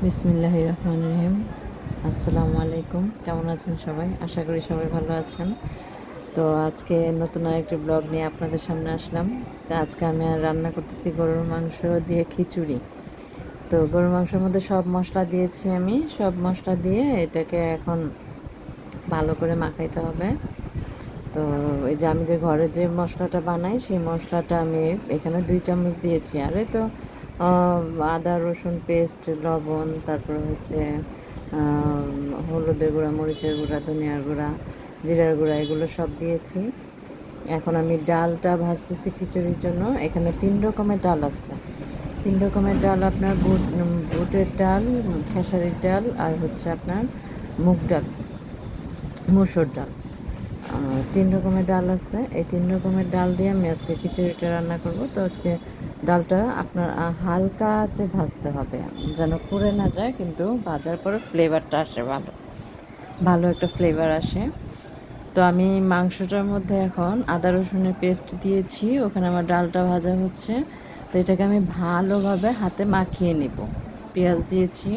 বিসমিল্লাহির রহমানির রহিম। আসসালামু আলাইকুম। কেমন আছেন সবাই? আশা করি সবাই ভালো আছেন। তো আজকে নতুন আরেকটি ব্লগ নিয়ে আপনাদের সামনে আসলাম। তো আজকে আমি রান্না করতেছি গরুর মাংস দিয়ে খিচুড়ি। তো গরুর মাংসের মধ্যে সব মশলা দিয়েছি আমি। সব মশলা দিয়ে এটাকে এখন ভালো করে মাখাইতে হবে। তো এই যে আমি যে ঘরে যে মশলাটা বানাই সেই মশলাটা আমি এখানে 2 চামচ দিয়েছি। আর এই তো আদা রসুন পেস্ট, লবণ, তারপর হচ্ছে হলুদের গুঁড়া, মরিচের গুঁড়া, ধনিয়ার গুঁড়া, জিরার গুঁড়া এগুলো সব দিয়েছি। এখন আমি ডালটা ভাজতেছি খিচুড়ির জন্য। এখানে 3 রকমের ডাল আছে। 3 রকমের ডাল আপনার বুটের ডাল, খেসারির ডাল আর হচ্ছে আপনার মুগ ডাল, মসুর ডাল। 3 রকমের ডাল আছে। এই 3 রকমের ডাল দিয়ে আমি আজকে খিচুড়িটা রান্না করব। তো আজকে ডালটা আপনার হালকা আঁচে ভাজতে হবে যেন পুড়ে না যায়, কিন্তু ভাজার পরে ফ্লেভারটা আসে ভালো, ভালো একটা ফ্লেভার আসে। তো আমি মাংসটার মধ্যে এখন আদা রসুনের পেস্ট দিয়েছি, ওখানে আমার ডালটা ভাজা হচ্ছে। তো এটাকে আমি ভালোভাবে হাতে মাখিয়ে নিব। পেঁয়াজ দিয়েছি,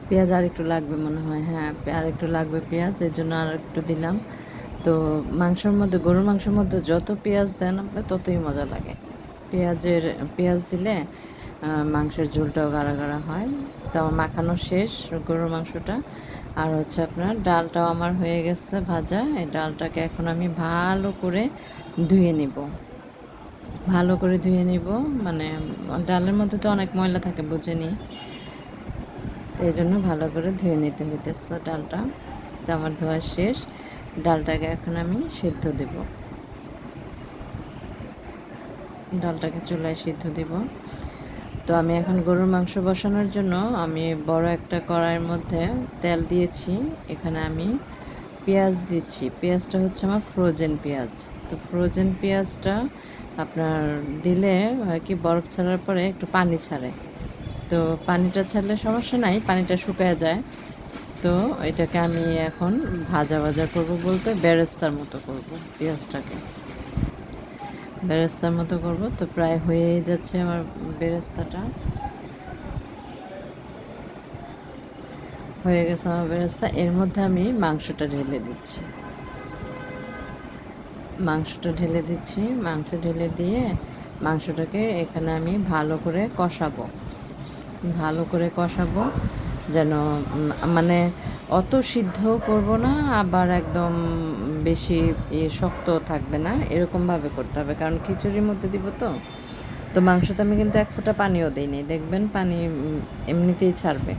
পেঁয়াজ আর একটু লাগবে মনে হয়, হ্যাঁ আর একটু লাগবে পেঁয়াজ, এর জন্য আর একটু দিলাম। তো মাংসের মধ্যে, গরুর মাংসের মধ্যে যত পেঁয়াজ দেন আপনি ততই মজা লাগে। পেঁয়াজ দিলে মাংসের ঝোলটাও গাঢ় গাঢ় হয়। তো আমার মাখানো শেষ গরুর মাংসটা। আর হচ্ছে আপনার ডালটাও আমার হয়ে গেছে ভাজা। এই ডালটাকে এখন আমি ভালো করে ধুয়ে নিব, ভালো করে ধুয়ে নিব। মানে ডালের মধ্যে তো অনেক ময়লা থাকে, বুঝেনি, তো এই জন্য ভালো করে ধুয়ে নিতে হইতেছে ডালটা। তো আমার ধোয়া শেষ। ডালটাকে এখন আমি সিদ্ধ দেব, ডালটাকে চুলায় সিদ্ধ দেব। তো আমি এখন গরুর মাংস বসানোর জন্য আমি বড় একটা কড়াইয়ের মধ্যে তেল দিয়েছি। এখানে আমি পেঁয়াজ দিচ্ছি। পেঁয়াজটা হচ্ছে আমার ফ্রোজেন পেঁয়াজ। তো ফ্রোজেন পেঁয়াজটা আপনার দিলে হয় কি, বরফ ছাড়ার পরে একটু পানি ছাড়ে। তো পানিটা ছাড়লে সমস্যা নাই, পানিটা শুকায় যায়। তো এটাকে আমি এখন ভাজা ভাজা করব, বলতে বেরেস্তার মতো করব পেঁয়াজটাকে, বেরেস্তার মতো করব। তো প্রায় হয়েই যাচ্ছে আমার বেরেস্তাটা, হয়ে গেছে আমার বেরেস্তা। এর মধ্যে আমি মাংসটা ঢেলে দিচ্ছি, মাংস ঢেলে দিয়ে মাংসটাকে এখানে আমি ভালো করে কষাবো, ভালো করে কষাবো যেন মানে অত সিদ্ধ করব না, আবার একদম বেশি শক্ত থাকবে না, এরকমভাবে করতে হবে, কারণ খিচুড়ির মধ্যে দিব। তো তো মাংসতে আমি কিন্তু 1 ফোঁটা পানিও দিইনি, দেখবেন পানি এমনিতেই ছাড়বে,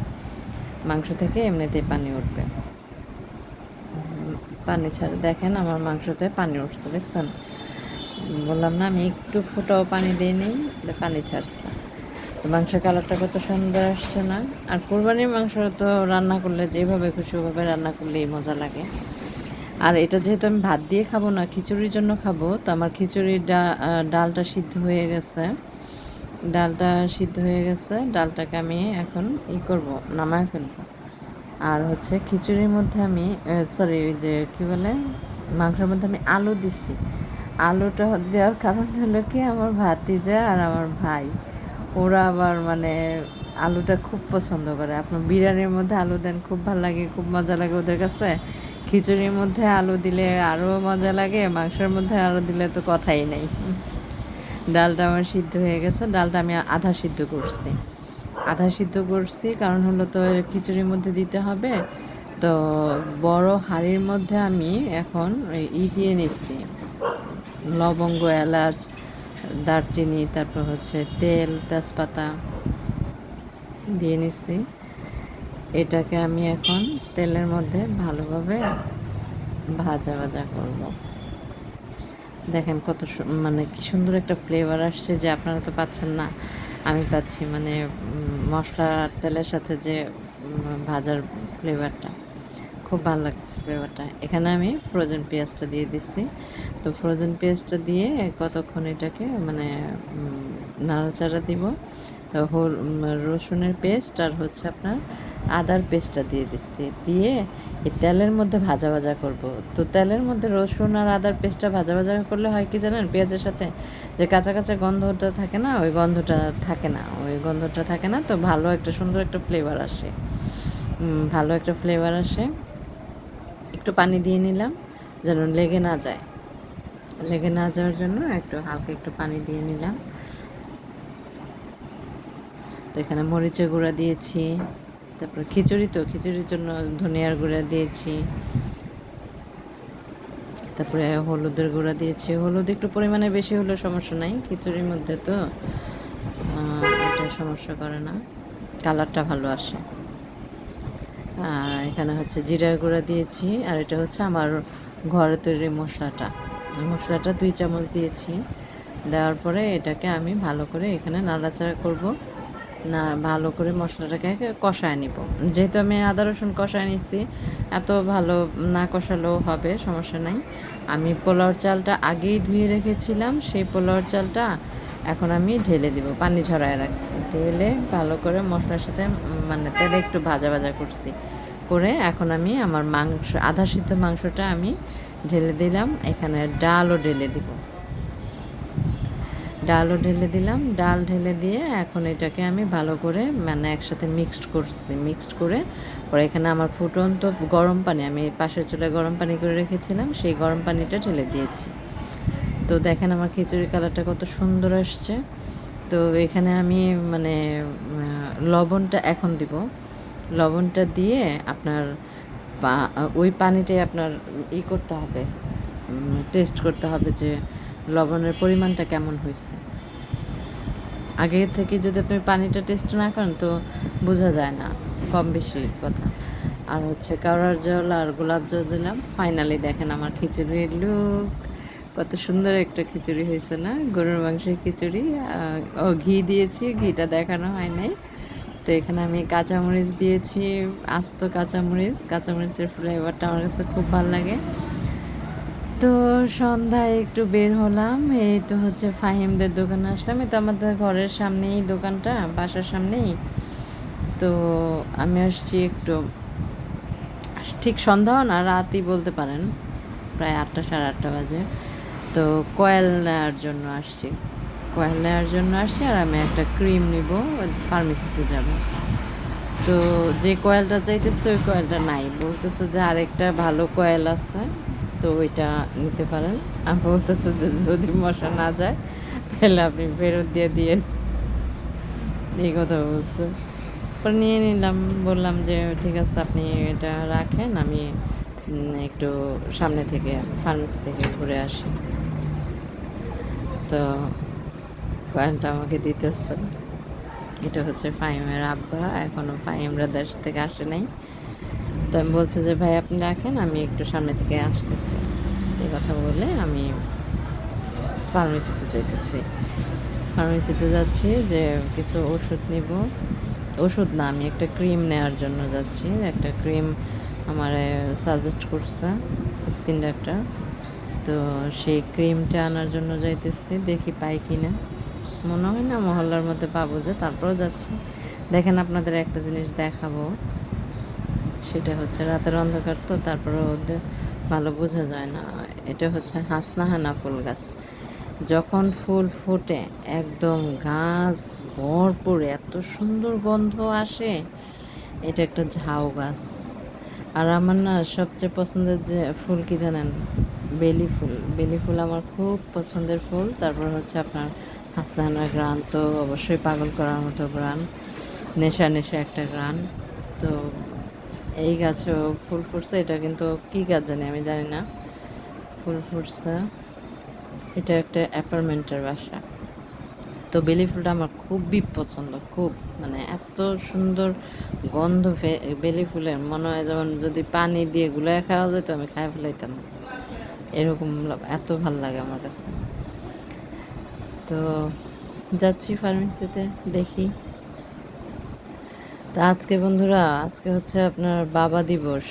মাংস থেকে এমনিতেই পানি উঠবে, পানি ছাড়ে। দেখেন আমার মাংসতে পানি উঠছে, দেখছেন? বললাম না আমি একটু ফোঁটাও পানি দিইনি, পানি ছাড়ছে। তো মাংসের কালারটা কত সুন্দর আসছে না? আর কোরবানির মাংস তো রান্না করলে যেভাবে খুশি ওভাবে রান্না করলেই মজা লাগে। আর এটা যেহেতু আমি ভাত দিয়ে খাবো না, খিচুড়ির জন্য খাবো, তো আমার খিচুড়ির ডালটা সিদ্ধ হয়ে গেছে, ডালটা সিদ্ধ হয়ে গেছে। ডালটাকে আমি এখন করব, নামায় ফেলবো। আর হচ্ছে খিচুড়ির মধ্যে আমি সরি, ওই যে কী বলে, মাংসের মধ্যে আমি আলু দিচ্ছি। আলুটা দেওয়ার কারণ হলো কি, আমার ভাতিজা আর আমার ভাই, ওরা আবার মানে আলুটা খুব পছন্দ করে। আপনার বিরিয়ানির মধ্যে আলু দেন, খুব ভালো লাগে, খুব মজা লাগে ওদের কাছে। খিচুড়ির মধ্যে আলু দিলে আরও মজা লাগে, মাংসের মধ্যে আলু দিলে তো কথাই নেই। ডালটা আমার সিদ্ধ হয়ে গেছে, ডালটা আমি আধা সিদ্ধ করছি, আধা সিদ্ধ করছি কারণ হলো তো খিচুড়ির মধ্যে দিতে হবে। তো বড় হাঁড়ির মধ্যে আমি এখন দিয়ে নিচ্ছি, লবঙ্গ, এলাচ, দারচিনি, তারপর হচ্ছে তেল, তেজপাতা দিয়ে নিচ্ছি। এটাকে আমি এখন তেলের মধ্যে ভালোভাবে ভাজা ভাজা করব। দেখেন কত মানে কি সুন্দর একটা ফ্লেভার আসছে, যে আপনারা তো পাচ্ছেন না, আমি পাচ্ছি। মানে মশলা আর তেলের সাথে যে ভাজার ফ্লেভারটা খুব ভালো লাগছে, ফ্লেভারটা। এখানে আমি ফ্রোজেন পেঁয়াজটা দিয়ে দিচ্ছি। তো ফ্রোজেন পেঁয়াজটা দিয়ে কতক্ষণ এটাকে মানে নাড়াচাড়া দিব। তো রসুনের পেস্ট আর হচ্ছে আপনার আদার পেস্টটা দিয়ে দিচ্ছি, দিয়ে এই তেলের মধ্যে ভাজা ভাজা করব। তো তেলের মধ্যে রসুন আর আদার পেস্টটা ভাজা ভাজা করলে হয় কি জানেন, পেঁয়াজের সাথে যে কাঁচা কাঁচা গন্ধটা থাকে না, ওই গন্ধটা থাকে না, তো ভালো একটা সুন্দর একটা ফ্লেভার আসে, ভালো একটা ফ্লেভার আসে। একটু পানি দিয়ে নিলাম যেন লেগে না যায়, লেগে না যাওয়ার জন্য একটু হালকা একটু পানি দিয়ে নিলাম। তো এখানে মরিচের গুঁড়া দিয়েছি, তারপর খিচুড়ির জন্য ধনিয়ার গুঁড়া দিয়েছি, তারপরে হলুদের গুঁড়া দিয়েছি। হলুদ একটু পরিমাণে বেশি হলেও সমস্যা নাই, খিচুড়ির মধ্যে তো এটা সমস্যা করে না, কালারটা ভালো আসে। আর এখানে হচ্ছে জিরার গুঁড়া দিয়েছি, আর এটা হচ্ছে আমার ঘরে তৈরি মশলাটা, মশলাটা 2 চামচ দিয়েছি। দেওয়ার পরে এটাকে আমি ভালো করে এখানে নাড়াচাড়া করব, না ভালো করে মশলাটাকে কষায় নিব। যেহেতু আমি আদা রসুন কষায় নিচ্ছি, এত ভালো না কষালেও হবে, সমস্যা নাই। আমি পোলাওর চালটা আগেই ধুয়ে রেখেছিলাম, সেই পোলাওর চালটা এখন আমি ঢেলে দিব, পানি ঝরায় রাখছি, ঢেলে ভালো করে মশলার সাথে মানে তেলে একটু ভাজা ভাজা করছি, করে এখন আমি আমার মাংস আধা সিদ্ধ মাংসটা আমি ঢেলে দিলাম, এখানে ডালও ঢেলে দিব, ডালও ঢেলে দিলাম। ডাল ঢেলে দিয়ে এখন এটাকে আমি ভালো করে মানে একসাথে মিক্সড করে পরে এখানে আমার ফুটন্ত গরম পানি, আমি পাশের চুলায় গরম পানি করে রেখেছিলাম, সেই গরম পানিটা ঢেলে দিয়েছি। তো দেখেন আমার খিচুড়ির কালারটা কত সুন্দর আসছে। তো এখানে আমি মানে লবণটা এখন দিব, লবণটা দিয়ে আপনার ওই পানিটাই আপনার করতে হবে, টেস্ট করতে হবে যে লবণের পরিমাণটা কেমন হয়েছে। আগে থেকে যদি আপনি পানিটা টেস্ট না করেন তো বোঝা যায় না, কম বেশি কথা। আর হচ্ছে কেওড়ার জল আর গোলাপ জল দিলাম। ফাইনালি দেখেন আমার খিচুড়ির লুক, কত সুন্দর একটা খিচুড়ি হয়েছে না, গরুর মাংসের খিচুড়ি। ও ঘি দিয়েছি, ঘিটা দেখানো হয় নাই। তো এখানে আমি কাঁচামরিচ দিয়েছি, আস্ত কাঁচামরিচের ফ্লেভারটা আমার কাছে খুব ভালো লাগে। তো সন্ধ্যায় একটু বের হলাম, এই তো হচ্ছে ফাহিমদের দোকানে আসলাম, এই তো আমাদের ঘরের সামনেই দোকানটা, বাসার সামনেই। তো আমি আসছি একটু, ঠিক সন্ধ্যাও না, রাতই বলতে পারেন, প্রায় 8টা সাড়ে 8টা বাজে। তো কয়েল নেওয়ার জন্য আসছি, আর আমি একটা ক্রিম নিব, ফার্মেসিতে যাব। তো যে কয়েলটা চাইতেছে ওই কয়েলটা নাই, বলতেছে যে আরেকটা ভালো কয়েল আছে, তো ওইটা নিতে পারেন। আমি বলতেছে যে যদি মশা না যায় তাহলে আপনি ফেরত দিয়ে এই কথা বলছে। পরে নিয়ে নিলাম, বললাম যে ঠিক আছে আপনি এটা রাখেন, আমি একটু সামনে থেকে ফার্মেসি থেকে ঘুরে আসি। তো কয়েলটা আমাকে দিতেছে, এটা হচ্ছে ফাহিমের আব্বা, এখনও ফাহিমরা দেশ থেকে আসে নাই। তো আমি বলছি যে ভাই আপনি রাখেন, আমি একটু সামনে থেকে আসতেছি। এই কথা বলে আমি ফার্মেসিতে যাচ্ছি যে কিছু ওষুধ নিব, ওষুধ না, আমি একটা ক্রিম নেওয়ার জন্য যাচ্ছি। একটা ক্রিম আমার সাজেস্ট করছে স্কিন ডাক্তার, তো সেই ক্রিমটা আনার জন্য যাইতেছি, দেখি পাই কি না। মনে হয় না মহল্লার মধ্যে পাবো, যে তারপরেও যাচ্ছি। দেখেন আপনাদের একটা জিনিস দেখাবো, সেটা হচ্ছে রাতের অন্ধকার তো, তারপরে ওদের ভালো বোঝা যায় না। এটা হচ্ছে হাসনাহানা ফুল গাছ, যখন ফুল ফোটে একদম গাছ ভরপুর, এত সুন্দর গন্ধ আসে। এটা একটা ঝাউ গাছ। আর আমার না সবচেয়ে পছন্দের যে ফুল কি জানেন, বেলি ফুল আমার খুব পছন্দের ফুল। তারপর হচ্ছে আপনার হাসনাহানার গ্রান তো অবশ্যই পাগল করার মতো গ্রান, নেশা একটা গ্রান। তো এই গাছেও ফুল ফুটছে, এটা কিন্তু কী গাছ জানি আমি জানি না, ফুল ফুটছে। এটা একটা অ্যাপার্টমেন্টের বাসা। তো বেলি ফুলটা আমার খুবই পছন্দ, খুব মানে এত সুন্দর গন্ধ বেলি ফুলের, মনে হয় যেমন যদি পানি দিয়ে গুলায় খাওয়া যেত আমি খাই ফেলাইতাম, এরকম এত ভাল লাগে আমার কাছে। তো যাচ্ছি ফার্মেসিতে, দেখি। তা আজকে বন্ধুরা, আজকে হচ্ছে আপনার বাবা দিবস।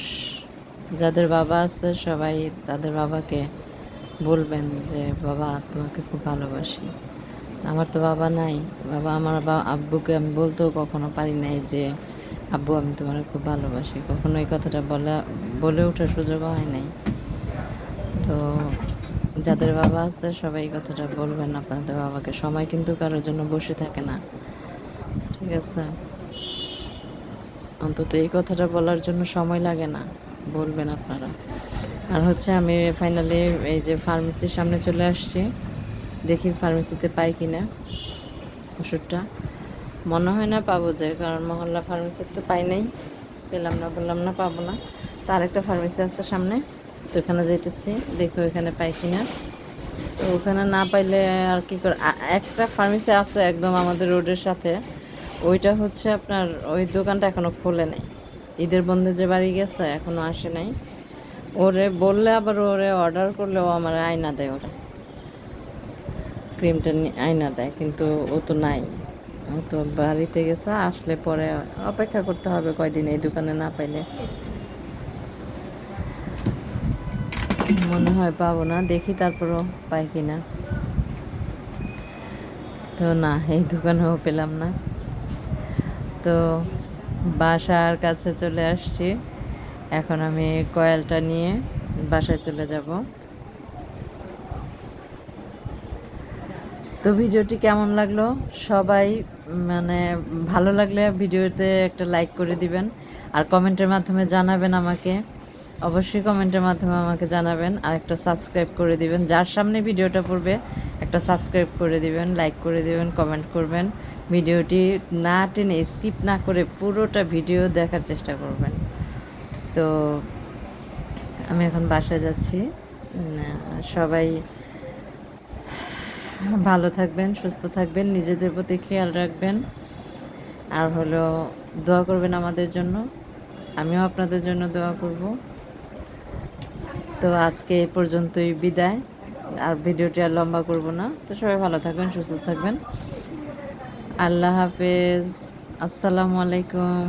যাদের বাবা আছে সবাই তাদের বাবাকে বলবেন যে বাবা তোমাকে খুব ভালোবাসি। আমার তো বাবা নাই, আমার আব্বুকে আমি বলতেও কখনো পারি নাই যে আব্বু আমি তোমার খুব ভালোবাসি, কখনো এই কথাটা বলে ওঠার সুযোগ হয় নাই। তো যাদের বাবা আছে সবাই এই কথাটা বলবেন আপনাদের বাবাকে। সময় কিন্তু কারোর জন্য বসে থাকে না, ঠিক আছে? অন্তত এই কথাটা বলার জন্য সময় লাগে না, বলবেন আপনারা। আর হচ্ছে আমি ফাইনালি এই যে ফার্মেসির সামনে চলে আসছি, দেখি ফার্মেসিতে পাই কিনা ওষুধটা। মনে হয় না পাবো, যে কারণ মহল্লা ফার্মেসিতে তো পাই নাই, পেলাম না, বললাম না পাবো না। তো আরেকটা ফার্মেসি আছে সামনে, তো ওখানে যাইতেছি, দেখো ওখানে পাই কিনা। তো ওখানে না পাইলে আর কি করে, একটা ফার্মেসি আছে একদম আমাদের রোডের সাথে, ওইটা হচ্ছে আপনার ওই দোকানটা এখনো খোলে নাই। ঈদের বন্ধে যে বাড়ি গেছে এখনো আসে নাই। ওরে বললে আবার ওরে অর্ডার করলে ও আমার আয়না দেয়, ওরা ক্রিমটা আয়না দেয়, কিন্তু ও তো নাই, ও তো বাড়িতে গেছে। আসলে পরে অপেক্ষা করতে হবে কয়দিন এই দোকানে না পাইলে। মনে হয় পাবো না, দেখি তারপরও পাই কিনা। তো না, এই দোকানেও পেলাম না। তো বাসার কাছে চলে আসছি, এখন আমি কয়েলটা নিয়ে বাসায় চলে যাব। তো ভিডিওটি কেমন লাগলো সবাই, মানে ভালো লাগলে ভিডিওতে একটা লাইক করে দিবেন, আর কমেন্টের মাধ্যমে জানাবেন আমাকে, অবশ্যই কমেন্টের মাধ্যমে আমাকে জানাবেন। আর একটা সাবস্ক্রাইব করে দিবেন, যার সামনে ভিডিওটা পড়বে একটা সাবস্ক্রাইব করে দিবেন, লাইক করে দিবেন, কমেন্ট করবেন। ভিডিওটি না টেনে স্কিপ না করে পুরোটা ভিডিও দেখার চেষ্টা করবেন। তো আমি এখন বাসায় যাচ্ছি। সবাই ভালো থাকবেন, সুস্থ থাকবেন, নিজেদের প্রতি খেয়াল রাখবেন, আর হলো দোয়া করবেন আমাদের জন্য, আমিও আপনাদের জন্য দোয়া করব। তো আজকে এই পর্যন্তই বিদায়, আর ভিডিওটি আর লম্বা করব না। তো সবাই ভালো থাকবেন, সুস্থ থাকবেন। আল্লাহ হাফেজ, আসসালামু আলাইকুম।